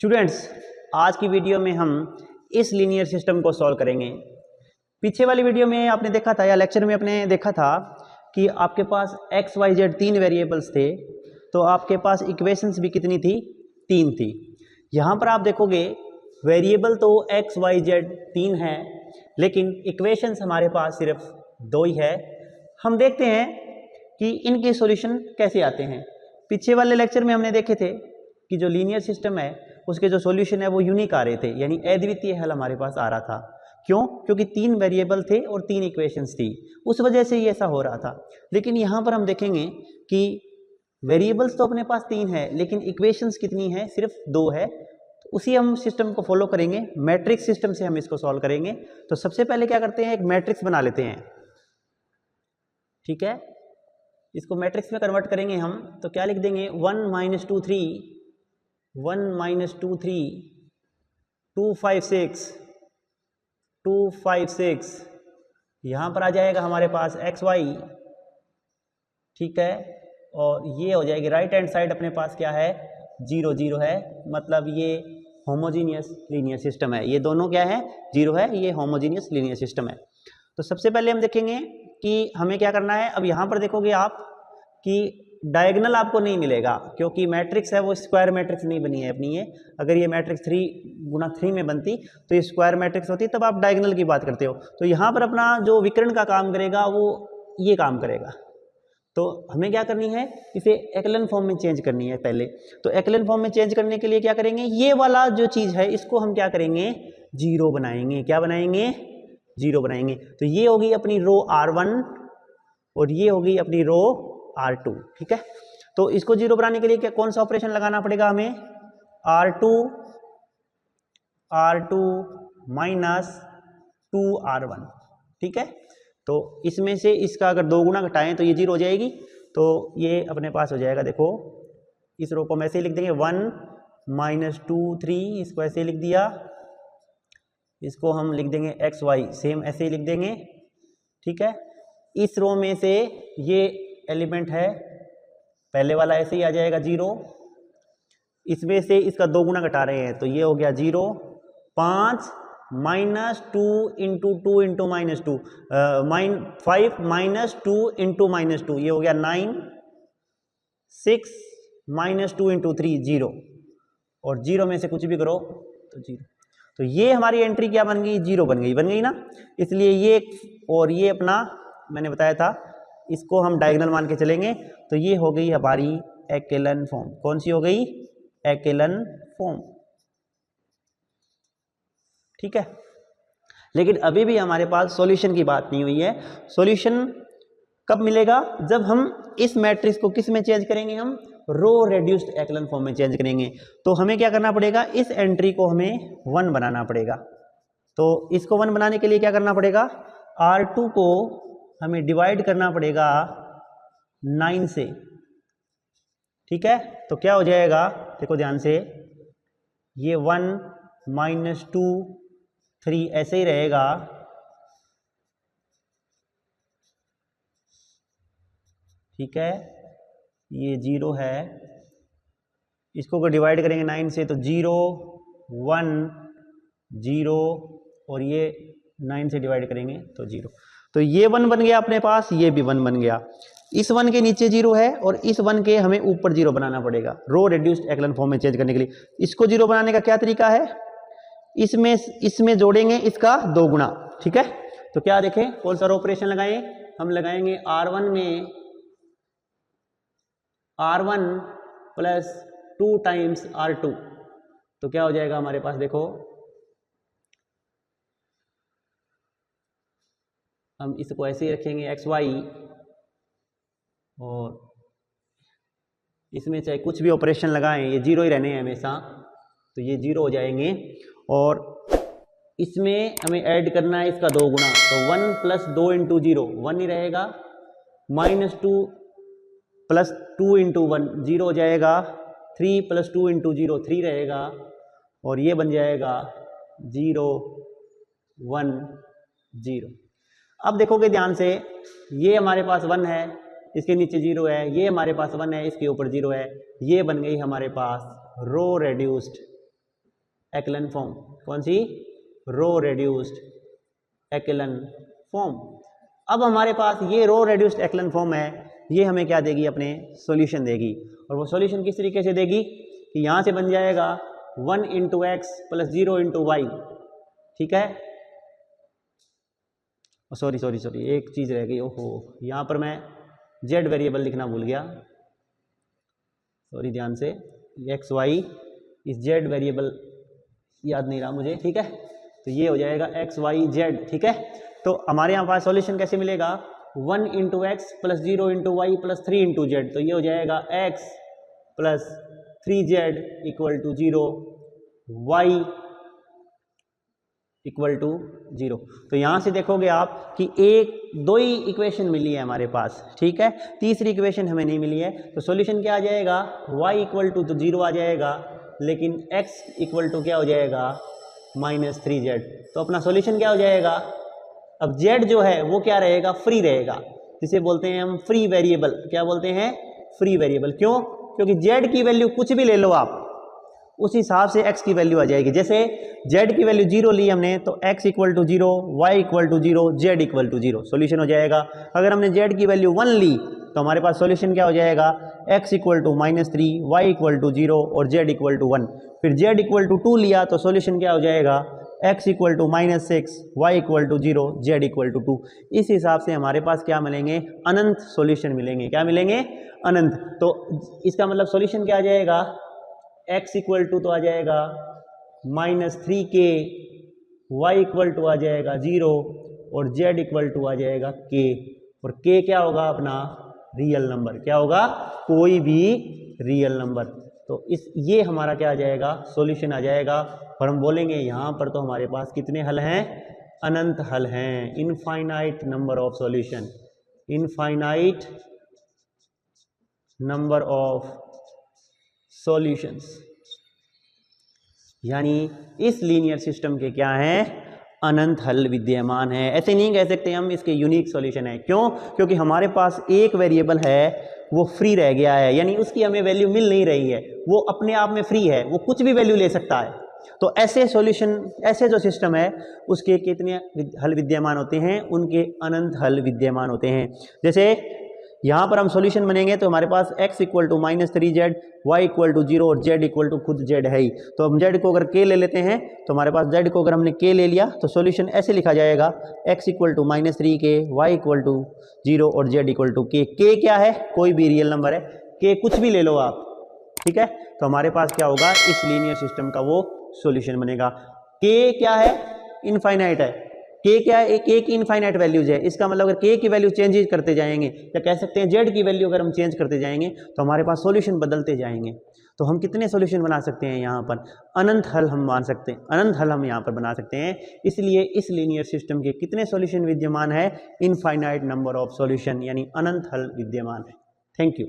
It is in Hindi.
स्टूडेंट्स, आज की वीडियो में हम इस लीनियर सिस्टम को सॉल्व करेंगे। पीछे वाली वीडियो में आपने देखा था या लेक्चर में आपने देखा था कि आपके पास एक्स वाई जेड तीन वेरिएबल्स थे, तो आपके पास इक्वेशंस भी कितनी थी? तीन थी। यहाँ पर आप देखोगे वेरिएबल तो एक्स वाई जेड तीन है, लेकिन इक्वेशंस हमारे पास सिर्फ दो ही है। हम देखते हैं कि इनके सॉल्यूशन कैसे आते हैं। पीछे वाले लेक्चर में हमने देखे थे कि जो लीनियर सिस्टम है उसके जो सॉल्यूशन है वो यूनिक आ रहे थे, यानी अद्वितीय हल हमारे पास आ रहा था। क्यों? क्योंकि तीन वेरिएबल थे और तीन इक्वेशंस थी, उस वजह से ये ऐसा हो रहा था। लेकिन यहाँ पर हम देखेंगे कि वेरिएबल्स तो अपने पास तीन है, लेकिन इक्वेशंस कितनी है? सिर्फ दो है। तो उसी हम सिस्टम को फॉलो करेंगे, मैट्रिक्स सिस्टम से हम इसको सॉल्व करेंगे। तो सबसे पहले क्या करते हैं, एक मैट्रिक्स बना लेते हैं। ठीक है, इसको मैट्रिक्स में कन्वर्ट करेंगे हम, तो क्या लिख देंगे? 1 - 2 3, 1 - 2 3, 2 5 6, 2 5 6। यहाँ पर आ जाएगा हमारे पास एक्स वाई। ठीक है, और ये हो जाएगी राइट हैंड साइड अपने पास क्या है? 0 0 है, मतलब ये होमोजीनियस लीनियर सिस्टम है। ये दोनों क्या है? 0 है, ये होमोजीनियस लीनियर सिस्टम है। तो सबसे पहले हम देखेंगे कि हमें क्या करना है। अब यहाँ पर देखोगे आप कि डायगोनल आपको नहीं मिलेगा, क्योंकि मैट्रिक्स है वो स्क्वायर मैट्रिक्स नहीं बनी है अपनी ये। अगर ये मैट्रिक्स 3 × 3 में बनती तो ये स्क्वायर मैट्रिक्स होती, तब आप डायगोनल की बात करते हो। तो यहाँ पर अपना जो विकर्ण का काम करेगा वो ये काम करेगा। तो हमें क्या करनी है, इसे एक्लन फॉर्म में चेंज करनी है पहले। तो एक्लन फॉर्म में चेंज करने के लिए क्या करेंगे, ये वाला जो चीज़ है इसको हम क्या करेंगे? 0 बनाएंगे। क्या बनाएंगे? 0 बनाएंगे। तो ये होगी अपनी रो R1 और ये होगी अपनी रो R2। ठीक है, तो इसको 0 बनाने के लिए क्या कौन सा ऑपरेशन लगाना पड़ेगा हमें? R2 - 2R1। ठीक है, तो इसमें से इसका अगर 2 गुना घटाएं तो ये 0 हो जाएगी। तो ये अपने पास हो जाएगा, देखो इस रो को हम ऐसे ही लिख देंगे 1 - 2 3, इसको ऐसे ही लिख दिया। इसको हम लिख देंगे एक्स वाई, सेम ऐसे ही लिख देंगे। ठीक है, इस रो में से ये एलिमेंट है, पहले वाला ऐसे ही आ जाएगा 0। इसमें से इसका 2 गुना घटा रहे हैं तो ये हो गया 0। 5 - 2 × 2 × -2, 5 - 2 × -2, ये हो गया 9। 6 - 2 × 3 0, और 0 में से कुछ भी करो तो 0। तो ये हमारी एंट्री क्या बन गई? 0 बन गई ना। इसलिए ये और ये अपना मैंने बताया था, इसको हम डायगोनल मान के चलेंगे। तो ये हो गई हमारी एक्लन फॉर्म। कौन सी हो गई? एक्लन फॉर्म। ठीक है, लेकिन अभी भी हमारे पास सॉल्यूशन की बात नहीं हुई है। सॉल्यूशन कब मिलेगा? जब हम इस मैट्रिक्स को किस में चेंज करेंगे? हम रो रेड्यूस्ड एक्लन फॉर्म में चेंज करेंगे। तो हमें क्या करना पड़ेगा? इस एंट्री को हमें 1 बनाना पड़ेगा। तो इसको 1 बनाने के लिए क्या करना पड़ेगा? R2 को हमें डिवाइड करना पड़ेगा 9 से। ठीक है, तो क्या हो जाएगा? देखो ध्यान से, ये 1 - 2 3 ऐसे ही रहेगा। ठीक है, ये 0 है, इसको अगर डिवाइड करेंगे 9 से तो 0 1 0, और ये 9 से डिवाइड करेंगे तो 0। तो ये 1 बन गया अपने पास, ये भी 1 बन गया। इस 1 के नीचे 0 है और इस 1 के हमें ऊपर 0 बनाना पड़ेगा रो रेड्यूस्ड एक्लन फॉर्म में चेंज करने के लिए। इसको 0 बनाने का क्या तरीका है? इसमें जोड़ेंगे इसका 2 गुना। ठीक है, तो क्या देखें, कौन सा ऑपरेशन लगाएं? हम लगाएंगे R1 में R1 + 2 × R2। तो क्या हो जाएगा हमारे पास? देखो हम इसको ऐसे ही रखेंगे एक्स वाई, और इसमें चाहे कुछ भी ऑपरेशन लगाएं ये 0 ही रहने हैं हमेशा, तो ये 0 हो जाएंगे। और इसमें हमें ऐड करना है इसका 2 गुना, तो 1 + 2 × 0 1 ही रहेगा, -2 + 2 × 1 0 हो जाएगा, 3 + 2 × 0 3 रहेगा, और ये बन जाएगा 0 1 0। अब देखोगे ध्यान से, ये हमारे पास 1 है, इसके नीचे 0 है, ये हमारे पास 1 है, इसके ऊपर 0 है। ये बन गई हमारे पास रो रेड्यूस्ड एक्लन फॉर्म, कौन सी, रो रेड्यूस्ड एक्लन फॉर्म। अब हमारे पास ये रो रेड्यूस्ड एक्लन फॉर्म है, ये हमें क्या देगी, अपने सॉल्यूशन देगी। और वो सॉल्यूशन किस तरीके से देगी कि यहाँ से बन जाएगा 1 into x plus 0 into y, ठीक है। सॉरी सॉरी सॉरी एक चीज़ रह गई, ओहो यहाँ पर मैं जेड वेरिएबल लिखना भूल गया, सॉरी ध्यान से, एक्स वाई इस जेड वेरिएबल याद नहीं रहा मुझे, ठीक है। तो ये हो जाएगा एक्स वाई जेड, ठीक है। तो हमारे यहाँ पास सॉल्यूशन कैसे मिलेगा, 1 into x plus 0 into y plus 3 into z. तो ये हो जाएगा x plus 3z equal to 0, y equal to 0। तो यहाँ से देखोगे आप कि दो ही इक्वेशन मिली है हमारे पास, ठीक है, तीसरी इक्वेशन हमें नहीं मिली है। तो सॉल्यूशन क्या आ जाएगा, y इक्वल टू तो 0 आ जाएगा, लेकिन x इक्वल टू क्या हो जाएगा, -3z। तो अपना सॉल्यूशन क्या हो जाएगा, अब z जो है वो क्या रहेगा, फ्री रहेगा, जिसे बोलते हैं हम फ्री वेरिएबल। क्या बोलते हैं, फ्री वेरिएबल। क्यों, क्योंकि z की वैल्यू कुछ भी ले लो आप, उस हिसाब से x की वैल्यू आ जाएगी। जैसे z की वैल्यू 0 ली हमने, तो x equal to 0, y equal to 0, z equal to 0, solution हो जाएगा। अगर हमने z की वैल्यू 1 ली तो हमारे पास सॉल्यूशन क्या हो जाएगा, x equal to -3, y equal to 0 और z इक्वल टू 1। फिर z इक्वल टू 2 लिया तो सॉल्यूशन क्या हो जाएगा, x equal to -6, y equal to 0, z equal to 2। इस हिसाब से हमारे पास क्या मिलेंगे, अनंत सॉल्यूशन मिलेंगे। क्या मिलेंगे, अनंत। तो इसका मतलब सॉल्यूशन क्या आ जाएगा, x इक्वल टू तो आ जाएगा -3k, y इक्वल टू आ जाएगा 0 और z इक्वल टू आ जाएगा k। और k क्या होगा, अपना रियल नंबर। क्या होगा, कोई भी रियल नंबर। तो ये हमारा क्या आ जाएगा, सॉल्यूशन आ जाएगा। और हम बोलेंगे यहाँ पर तो हमारे पास कितने हल हैं, अनंत हल हैं, infinite number of solution, infinite number of solutions. यानी इस लीनियर सिस्टम के क्या हैं, अनंत हल विद्यमान है। ऐसे नहीं कह सकते हम इसके यूनिक सॉल्यूशन है। क्यों, क्योंकि हमारे पास एक वेरिएबल है वो फ्री रह गया है, यानी उसकी हमें वैल्यू मिल नहीं रही है, वो अपने आप में फ्री है, वो कुछ भी वैल्यू ले सकता है। तो ऐसे सॉल्यूशन, ऐसे जो सिस्टम है उसके कितने हल विद्यमान होते हैं, उनके अनंत हल विद्यमान होते हैं। जैसे यहाँ पर हम सॉल्यूशन बनेंगे तो हमारे पास x equal to -3z, y equal to 0 और z इक्वल टू खुद z है ही। तो हम z को अगर k ले लेते हैं तो हमारे पास z को अगर हमने k ले लिया तो सॉल्यूशन ऐसे लिखा जाएगा, x equal to -3k, y equal to 0 और z equal to k। k क्या है, कोई भी रियल नंबर है, k कुछ भी ले लो आप, ठीक है। तो हमारे पास क्या होगा, इस लीनियर सिस्टम का वो सॉल्यूशन बनेगा। k क्या है, इनफाइनाइट है। k क्या है, k की इनफाइनाइट वैल्यूज है। इसका मतलब अगर k की वैल्यू चेंज करते जाएंगे, या कह सकते हैं z की वैल्यू अगर हम चेंज करते जाएंगे तो हमारे पास सॉल्यूशन बदलते जाएंगे। तो हम कितने सॉल्यूशन बना सकते हैं, यहाँ पर अनंत हल हम मान सकते हैं, अनंत हल हम यहाँ पर बना सकते हैं। इसलिए इस लीनियर सिस्टम के कितने सॉल्यूशन विद्यमान है, इनफाइनाइट नंबर ऑफ सॉल्यूशन, यानी अनंत हल विद्यमान है। Thank you.